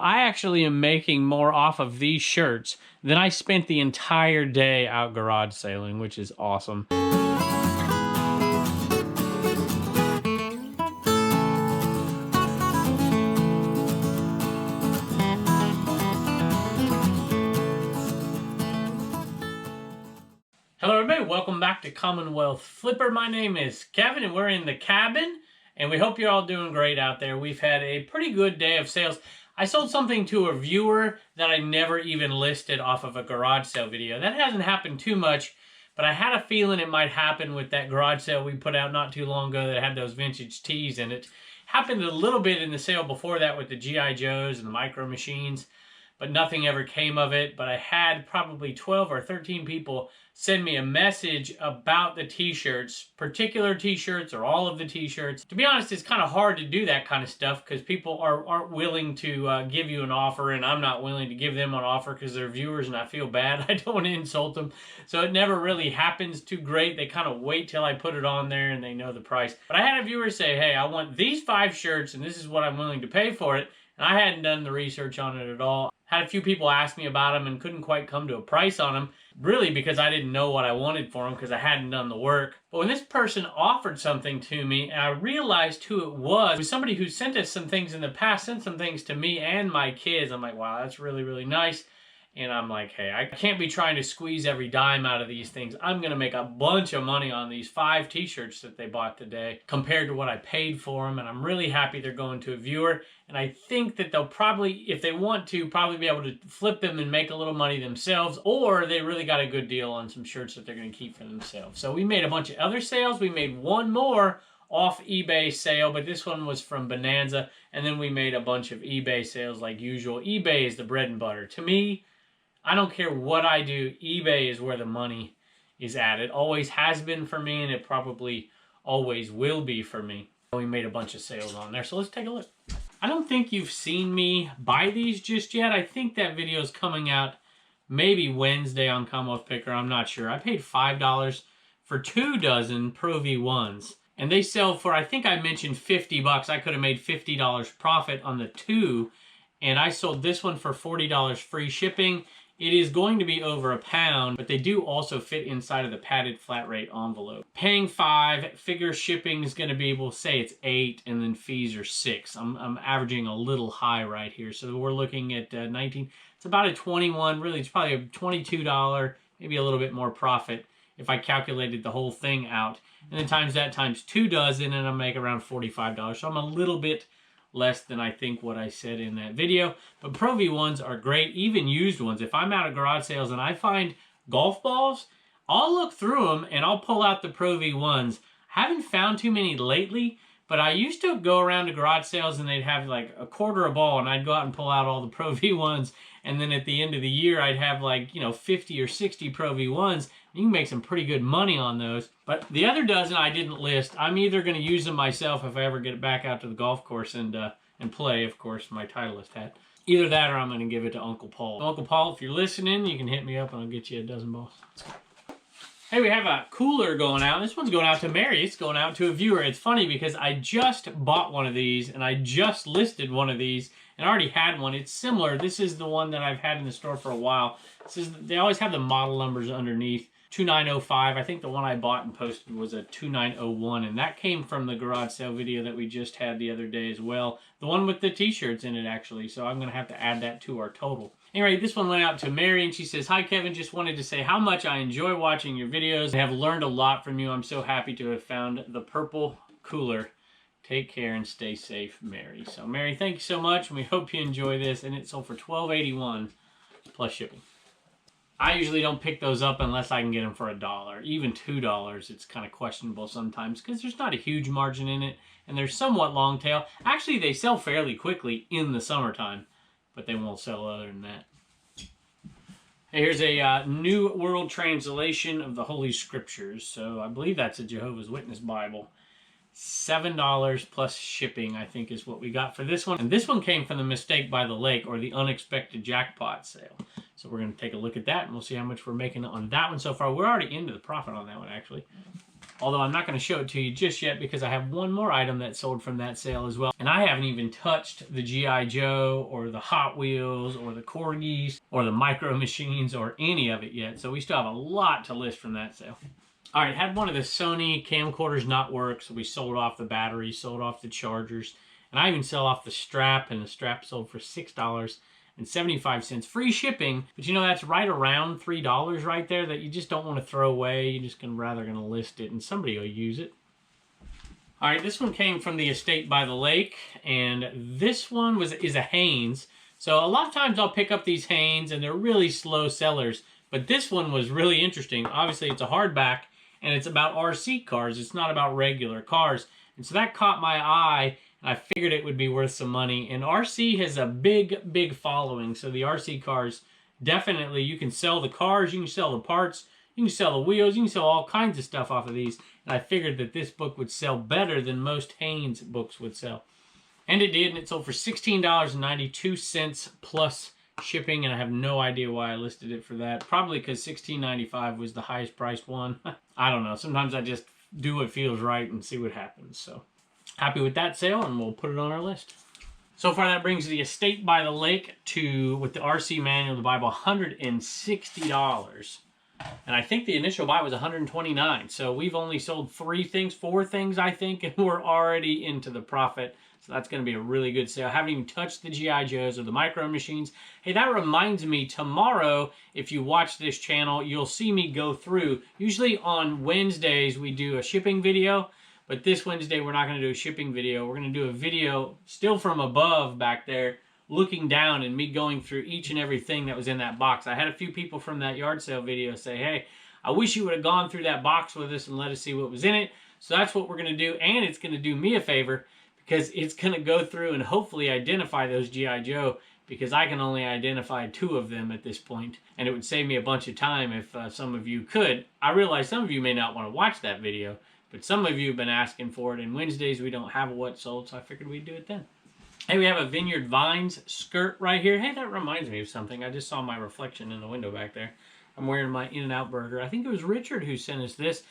I actually am making more off of these shirts than I spent the entire day out garage sailing, which is awesome. Hello everybody, welcome back to Commonwealth Flipper. My name is Kevin and we're in the cabin and we hope you're all doing great out there. We've had a pretty good day of sales. I sold something to a viewer that I never even listed off of a garage sale video. That hasn't happened too much, but I had a feeling it might happen with that garage sale we put out not too long ago that had those vintage tees in it. Happened a little bit in the sale before that with the G.I. Joes and the micro machines, but nothing ever came of it. But I had probably 12 or 13 people send me a message about the t-shirts, particular t-shirts or all of the t-shirts. To be honest, it's kind of hard to do that kind of stuff because people aren't willing to give you an offer, and I'm not willing to give them an offer because they're viewers and I feel bad. I don't want to insult them. So it never really happens too great. They kind of wait till I put it on there and they know the price. But I had a viewer say, hey, I want these 5 shirts and this is what I'm willing to pay for it. And I hadn't done the research on it at all. Had a few people ask me about them and couldn't quite come to a price on them, really because I didn't know what I wanted for them because I hadn't done the work. But when this person offered something to me and I realized who it was somebody who sent us some things in the past, sent some things to me and my kids. I'm like, wow, that's really, really nice. And I'm like, hey, I can't be trying to squeeze every dime out of these things. I'm going to make a bunch of money on these 5 t-shirts that they bought today compared to what I paid for them. And I'm really happy they're going to a viewer. And I think that they'll probably, if they want to, probably be able to flip them and make a little money themselves. Or they really got a good deal on some shirts that they're going to keep for themselves. So we made a bunch of other sales. We made one more off eBay sale, but this one was from Bonanza. And then we made a bunch of eBay sales like usual. eBay is the bread and butter. To me, I don't care what I do, eBay is where the money is at. It always has been for me, and it probably always will be for me. We made a bunch of sales on there, so let's take a look. I don't think you've seen me buy these just yet. I think that video is coming out maybe Wednesday on Commonwealth Picker. I'm not sure. I paid $5 for 2 dozen Pro V1s, and they sell for, I think I mentioned 50 bucks. I could have made $50 profit on the 2, and I sold this one for $40 free shipping. It is going to be over £1, but they do also fit inside of the padded flat rate envelope. Paying $5, figure shipping is going to be, we'll say it's $8, and then fees are $6. I'm averaging a little high right here. So we're looking at 19. It's about a 21. Really, it's probably a $22, maybe a little bit more profit if I calculated the whole thing out. And then times that times 2 dozen, and I'll make around $45. So I'm a little bit less than I think what I said in that video. But Pro V1s are great, even used ones. If I'm out at garage sales and I find golf balls, I'll look through them and I'll pull out the Pro V1s. I haven't found too many lately, but I used to go around to garage sales and they'd have like a quarter a ball and I'd go out and pull out all the Pro V1s. And then at the end of the year, I'd have like, 50 or 60 Pro V1s. You can make some pretty good money on those. But the other dozen I didn't list. I'm either going to use them myself if I ever get back out to the golf course and play, of course, my Titleist hat. Either that or I'm going to give it to Uncle Paul. Uncle Paul, if you're listening, you can hit me up and I'll get you a dozen balls. Hey, we have a cooler going out. This one's going out to Mary. It's going out to a viewer. It's funny because I just bought one of these and I just listed one of these and I already had one. It's similar. This is the one that I've had in the store for a while. They always have the model numbers underneath. 2905. I think the one I bought and posted was a 2901, and that came from the garage sale video that we just had the other day as well. The one with the t-shirts in it, actually, so I'm going to have to add that to our total. Anyway, this one went out to Mary, and she says, hi, Kevin. Just wanted to say how much I enjoy watching your videos. I have learned a lot from you. I'm so happy to have found the purple cooler. Take care and stay safe, Mary. So, Mary, thank you so much, and we hope you enjoy this, and it sold for $12.81 plus shipping. I usually don't pick those up unless I can get them for $1. Even $2, it's kind of questionable sometimes because there's not a huge margin in it and they're somewhat long tail. Actually, they sell fairly quickly in the summertime, but they won't sell other than that. Hey, here's a New World Translation of the Holy Scriptures. So I believe that's a Jehovah's Witness Bible. $7 plus shipping, I think, is what we got for this one. And this one came from the Mistake by the Lake, or the Unexpected Jackpot sale. So we're going to take a look at that, and we'll see how much we're making on that one so far. We're already into the profit on that one, actually. although I'm not going to show it to you just yet because I have one more item that sold from that sale as well. And I haven't even touched the G.I. Joe or the Hot Wheels or the Corgis or the Micro Machines or any of it yet. So we still have a lot to list from that sale. All right, had one of the Sony camcorders not work, so we sold off the batteries, sold off the chargers, and I even sell off the strap, and the strap sold for $6.75, free shipping. But you know, that's right around $3 right there that you just don't want to throw away. You're just rather going to list it, and somebody will use it. All right, this one came from the estate by the lake, and this one is a Haynes. So a lot of times I'll pick up these Haynes, and they're really slow sellers. But this one was really interesting. Obviously, it's a hardback, and it's about RC cars. It's not about regular cars. And so that caught my eye, and I figured it would be worth some money. And RC has a big, big following. So the RC cars, definitely, you can sell the cars, you can sell the parts, you can sell the wheels, you can sell all kinds of stuff off of these. And I figured that this book would sell better than most Haynes books would sell. And it did, and it sold for $16.92 plus shipping, and I have no idea why I listed it for that. Probably because $16.95 was the highest priced one. I don't know. Sometimes I just do what feels right and see what happens. So happy with that sale, and we'll put it on our list. So far, that brings the estate by the lake to, with the RC manual, the Bible, $160. And I think the initial buy was $129. So we've only sold four things, I think, and we're already into the profit. So that's going to be a really good sale. I haven't even touched the G.I. Joes or the Micro Machines. Hey, that reminds me, tomorrow, if you watch this channel, you'll see me go through. Usually on Wednesdays, we do a shipping video. But this Wednesday, we're not going to do a shipping video. We're going to do a video still from above back there, looking down and me going through each and everything that was in that box. I had a few people from that yard sale video say, hey, I wish you would have gone through that box with us and let us see what was in it. So that's what we're going to do. And it's going to do me a favor, because it's going to go through and hopefully identify those G.I. Joe, because I can only identify 2 of them at this point, and it would save me a bunch of time if some of you could. I realize some of you may not want to watch that video, but some of you have been asking for it, and Wednesdays we don't have a what sold, so I figured we'd do it then. Hey, we have a Vineyard Vines skirt right here. Hey, that reminds me of something. I just saw my reflection in the window back there. I'm wearing my In-N-Out burger. I think it was Richard who sent us this,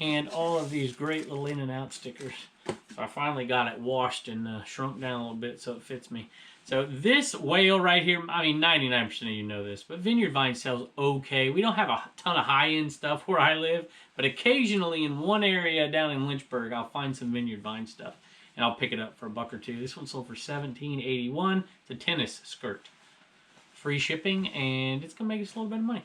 and all of these great little In-N-Out stickers. So I finally got it washed and shrunk down a little bit so it fits me. So this whale right here, I mean, 99% of you know this, but Vineyard Vine sells okay. We don't have a ton of high-end stuff where I live, but occasionally in one area down in Lynchburg, I'll find some Vineyard Vine stuff, and I'll pick it up for a buck or two. This one sold for $17.81. It's a tennis skirt. Free shipping, and it's going to make us a little bit of money.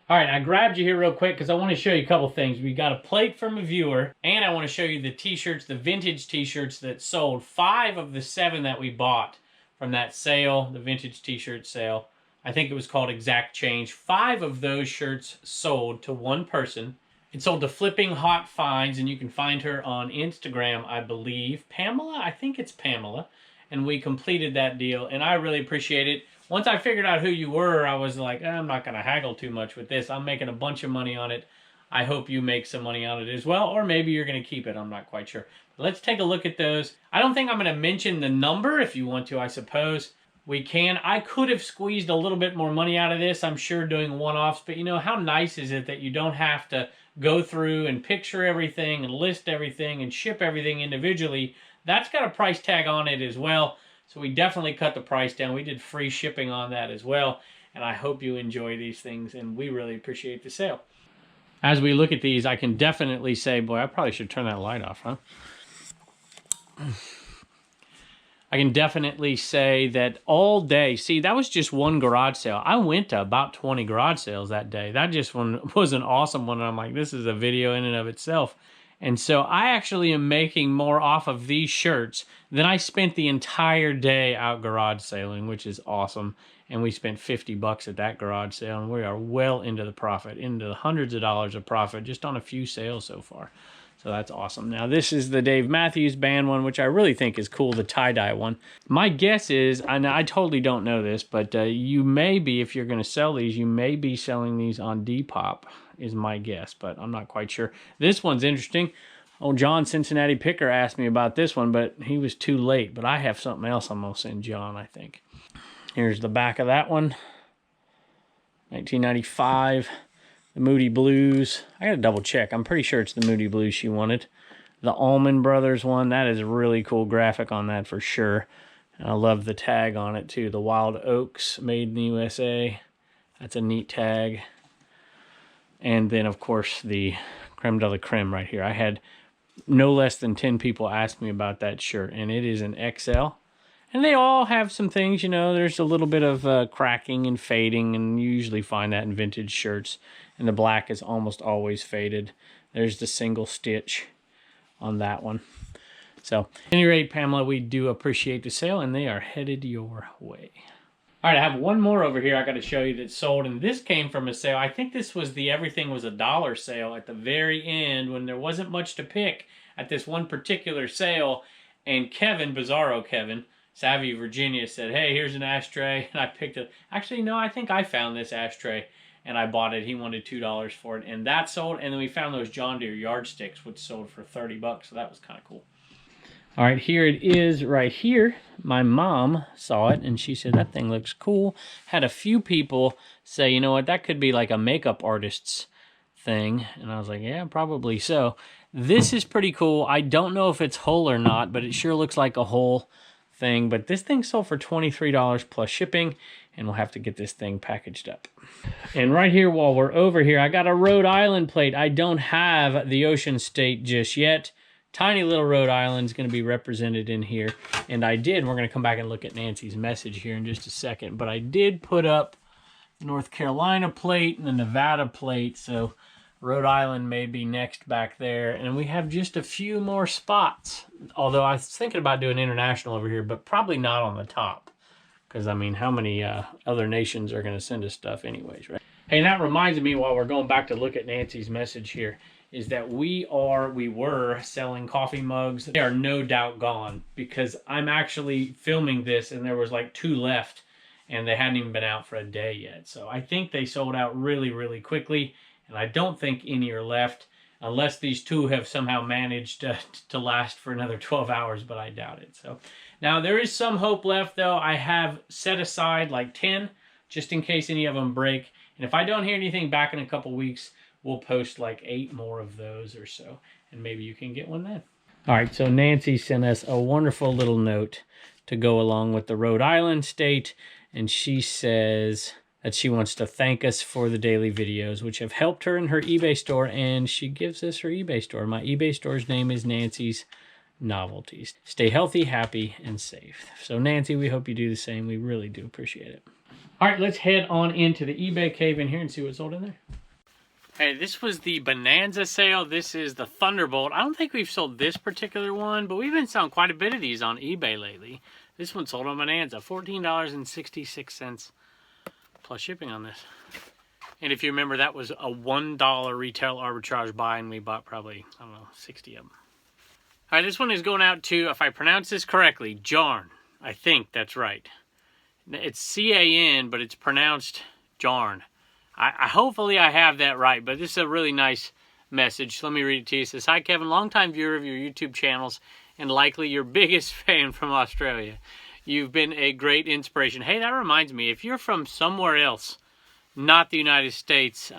All right, I grabbed you here real quick because I want to show you a couple things. We got a plate from a viewer, and I want to show you the t-shirts, the vintage t-shirts that sold. 5 of the 7 that we bought from that sale, the vintage t-shirt sale. I think it was called Exact Change. 5 of those shirts sold to one person. It sold to Flipping Hot Finds, and you can find her on Instagram, I believe. Pamela? I think it's Pamela. And we completed that deal, and I really appreciate it. Once I figured out who you were, I was like, I'm not going to haggle too much with this. I'm making a bunch of money on it. I hope you make some money on it as well, or maybe you're going to keep it. I'm not quite sure. But let's take a look at those. I don't think I'm going to mention the number. If you want to, I suppose we can. I could have squeezed a little bit more money out of this, I'm sure, doing one-offs. But, you know, how nice is it that you don't have to go through and picture everything and list everything and ship everything individually? That's got a price tag on it as well. So we definitely cut the price down. We did free shipping on that as well. And I hope you enjoy these things, and we really appreciate the sale. As we look at these, I can definitely say, boy, I probably should turn that light off, huh? I can definitely say that all day, see, that was just one garage sale. I went to about 20 garage sales that day. That just one was an awesome one. And I'm like, this is a video in and of itself. And so I actually am making more off of these shirts than I spent the entire day out garage sailing, which is awesome. And we spent $50 at that garage sale, and we are well into the profit, into the hundreds of dollars of profit just on a few sales so far. So that's awesome. Now, this is the Dave Matthews Band one, which I really think is cool, the tie-dye one. My guess is, and I totally don't know this, but you may be, if you're going to sell these, you may be selling these on Depop, is my guess, but I'm not quite sure. This one's interesting. Oh, John Cincinnati Picker asked me about this one, but he was too late. But I have something else I'm going to send John, I think. Here's the back of that one. 1995. The Moody Blues. I gotta double check. I'm pretty sure it's the Moody Blues she wanted. The Allman Brothers one. That is a really cool graphic on that for sure. And I love the tag on it too. The Wild Oaks, made in the USA. That's a neat tag. And then, of course, the Creme de la Creme right here. I had no less than 10 people ask me about that shirt, and it is an XL. And they all have some things, you know, there's a little bit of cracking and fading, and you usually find that in vintage shirts. And the black is almost always faded. There's the single stitch on that one. So, at any rate, Pamela, we do appreciate the sale, and they are headed your way. All right, I have one more over here I got to show you that sold, and this came from a sale. I think this was the everything was $1 sale at the very end when there wasn't much to pick at this one particular sale. And Kevin, Bizarro Kevin, Savvy, Virginia, said, hey, here's an ashtray, and I picked it. Actually, no, I think I found this ashtray, and I bought it. He wanted $2 for it, and that sold. And then we found those John Deere yardsticks, which sold for 30 bucks, so that was kind of cool. All right, here it is right here. My mom saw it, and she said, that thing looks cool. Had a few people say, you know what, that could be like a makeup artist's thing. And I was like, yeah, probably so. This is pretty cool. I don't know if it's whole or not, but it sure looks like a whole thing. But this thing sold for $23 plus shipping, and we'll have to get this thing packaged up. And right here, while we're over here, I got a Rhode Island plate. I don't have the Ocean State just yet. Tiny little Rhode Island is going to be represented in here. And I did, we're going to come back and look at Nancy's message here in just a second, but I did put up North Carolina plate and the Nevada plate, so Rhode Island may be next back there. And we have just a few more spots, although I was thinking about doing international over here, but probably not on the top. Because, I mean, how many other nations are going to send us stuff anyways, right? Hey, and that reminds me, while we're going back to look at Nancy's message here, is that we were selling coffee mugs. They are no doubt gone because I'm actually filming this and there was like 2 left and they hadn't even been out for a day yet. So I think they sold out really, really quickly, and I don't think any are left unless these 2 have somehow managed to last for another 12 hours, but I doubt it. So now there is some hope left though. I have set aside like 10 just in case any of them break. And if I don't hear anything back in a couple weeks, we'll post like 8 more of those or so, and maybe you can get one then. All right, so Nancy sent us a wonderful little note to go along with the Rhode Island state, and she says that she wants to thank us for the daily videos, which have helped her in her eBay store, and she gives us her eBay store. My eBay store's name is Nancy's Novelties. Stay healthy, happy, and safe. So Nancy, we hope you do the same. We really do appreciate it. All right, let's head on into the eBay cave in here and see what's sold in there. Hey, this was the Bonanza sale. This is the Thunderbolt. I don't think we've sold this particular one, but we've been selling quite a bit of these on eBay lately. This one sold on Bonanza, $14.66 plus shipping on this. And if you remember, that was a $1 retail arbitrage buy, and we bought probably, I don't know, 60 of them. All right, this one is going out to, if I pronounce this correctly, Jarn. I think that's right. It's C-A-N, but it's pronounced Jarn. Hopefully I have that right, but this is a really nice message. Let me read it to you. It says, hi, Kevin, longtime viewer of your YouTube channels and likely your biggest fan from Australia. You've been a great inspiration. Hey, that reminds me, if you're from somewhere else, not the United States,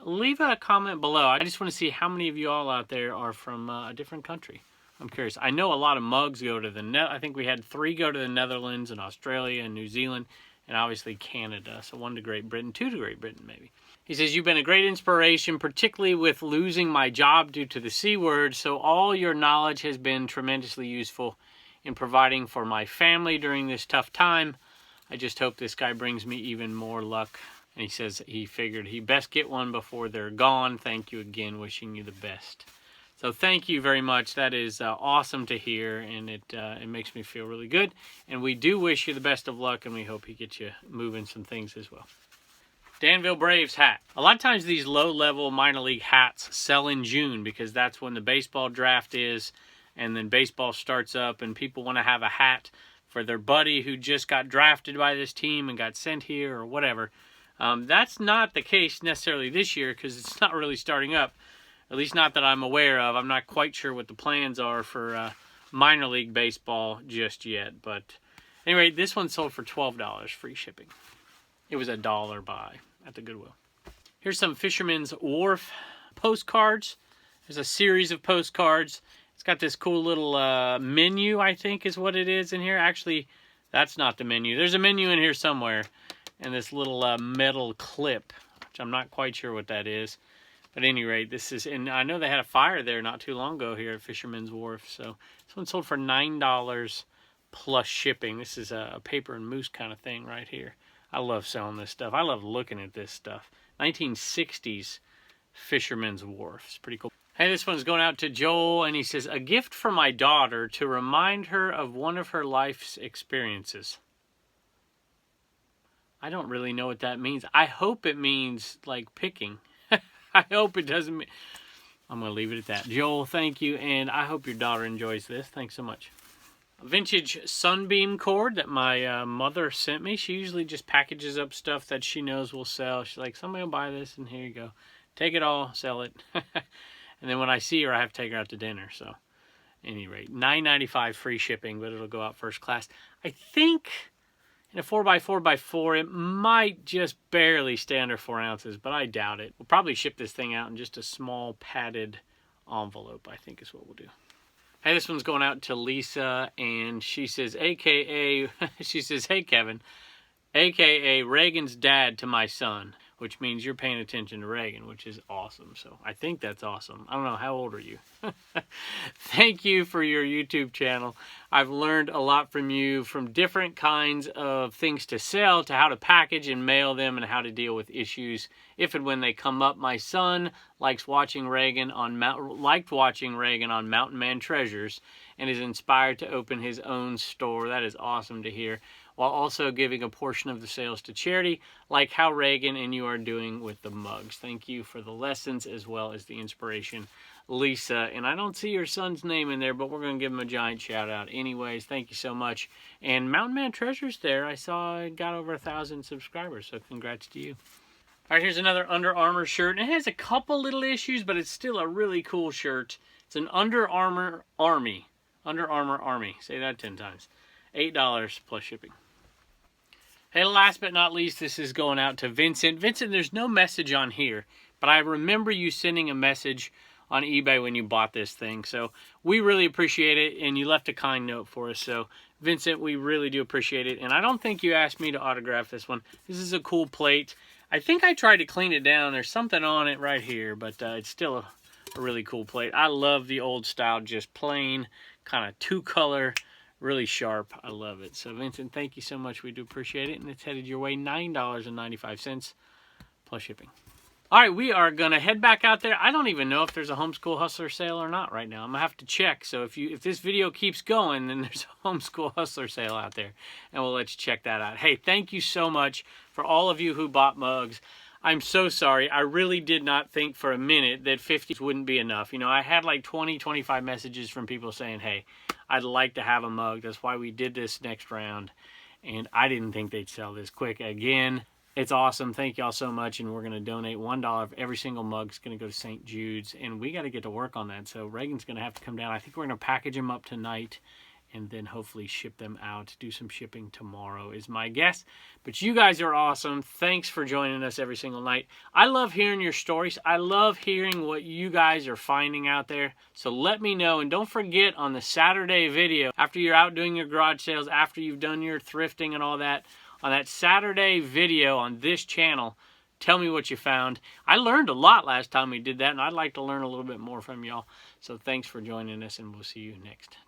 leave a comment below. I just want to see how many of you all out there are from a different country. I'm curious. I know a lot of mugs go to I think we had 3 go to the Netherlands and Australia and New Zealand, and obviously Canada. So 1 to Great Britain, 2 to Great Britain maybe. He says, you've been a great inspiration, particularly with losing my job due to the C word. So all your knowledge has been tremendously useful in providing for my family during this tough time. I just hope this guy brings me even more luck. And he says he figured he best get one before they're gone. Thank you again. Wishing you the best. So thank you very much. That is awesome to hear, and it makes me feel really good. And we do wish you the best of luck, and we hope he gets you moving some things as well. Danville Braves hat. A lot of times these low-level minor league hats sell in June because that's when the baseball draft is, and then baseball starts up, and people want to have a hat for their buddy who just got drafted by this team and got sent here or whatever. That's not the case necessarily this year because it's not really starting up. At least not that I'm aware of. I'm not quite sure what the plans are for minor league baseball just yet. But anyway, this one sold for $12, free shipping. It was $1 buy at the Goodwill. Here's some Fisherman's Wharf postcards. There's a series of postcards. It's got this cool little menu, I think is what it is in here. Actually, that's not the menu. There's a menu in here somewhere. And this little metal clip, which I'm not quite sure what that is. But at any rate, this is, and I know they had a fire there not too long ago here at Fisherman's Wharf. So this one sold for $9 plus shipping. This is a paper and moose kind of thing right here. I love selling this stuff. I love looking at this stuff. 1960s Fisherman's Wharf. It's pretty cool. Hey, this one's going out to Joel, and he says, a gift for my daughter to remind her of one of her life's experiences. I don't really know what that means. I hope it means, like, picking. I hope it doesn't mean... I'm going to leave it at that. Joel, thank you, and I hope your daughter enjoys this. Thanks so much. A vintage Sunbeam cord that my mother sent me. She usually just packages up stuff that she knows will sell. She's like, somebody will buy this, and here you go. Take it all, sell it. And then when I see her, I have to take her out to dinner. So, at any rate, $9.95 free shipping, but it'll go out first class. I think in a 4x4x4, it might just barely stay under 4 ounces, but I doubt it. We'll probably ship this thing out in just a small padded envelope, I think is what we'll do. Hey, this one's going out to Lisa, and she says, AKA, she says, hey, Kevin, AKA Reagan's dad to my son, which means you're paying attention to Reagan, which is awesome. So I think that's awesome. I don't know, how old are you? Thank you for your YouTube channel. I've learned a lot from you, from different kinds of things to sell to how to package and mail them and how to deal with issues if and when they come up. My son liked watching Reagan on Mountain Man Treasures and is inspired to open his own store. That is awesome to hear, while also giving a portion of the sales to charity, like how Reagan and you are doing with the mugs. Thank you for the lessons as well as the inspiration, Lisa. And I don't see your son's name in there, but we're going to give him a giant shout out anyways. Thank you so much. And Mountain Man Treasures there, I saw it got over 1,000 subscribers, so congrats to you. All right, here's another Under Armour shirt. It has a couple little issues, but it's still a really cool shirt. It's an Under Armour Army. Under Armour Army. Say that 10 times. $8 plus shipping. Hey, last but not least, this is going out to Vincent. Vincent, there's no message on here, but I remember you sending a message on eBay when you bought this thing. So we really appreciate it, and you left a kind note for us. So, Vincent, we really do appreciate it. And I don't think you asked me to autograph this one. This is a cool plate. I think I tried to clean it down. There's something on it right here, but it's still a really cool plate. I love the old style, just plain, kind of two-color, really sharp. I love it. So, Vincent, thank you so much. We do appreciate it. And it's headed your way, $9.95 plus shipping. All right, we are going to head back out there. I don't even know if there's a Homeschool Hustler sale or not right now. I'm going to have to check. So if this video keeps going, then there's a Homeschool Hustler sale out there. And we'll let you check that out. Hey, thank you so much for all of you who bought mugs. I'm so sorry. I really did not think for a minute that 50s wouldn't be enough. You know, I had like 20, 25 messages from people saying, hey, I'd like to have a mug. That's why we did this next round. And I didn't think they'd sell this quick. Again, it's awesome. Thank y'all so much. And we're going to donate $1 of every single mug. It's going to go to St. Jude's. And we got to get to work on that. So Reagan's going to have to come down. I think we're going to package them up tonight and then hopefully ship them out. Do some shipping tomorrow is my guess. But you guys are awesome. Thanks for joining us every single night. I love hearing your stories. I love hearing what you guys are finding out there. So let me know. And don't forget, on the Saturday video, after you're out doing your garage sales, after you've done your thrifting and all that, on that Saturday video on this channel, tell me what you found. I learned a lot last time we did that, and I'd like to learn a little bit more from y'all. So thanks for joining us, and we'll see you next time.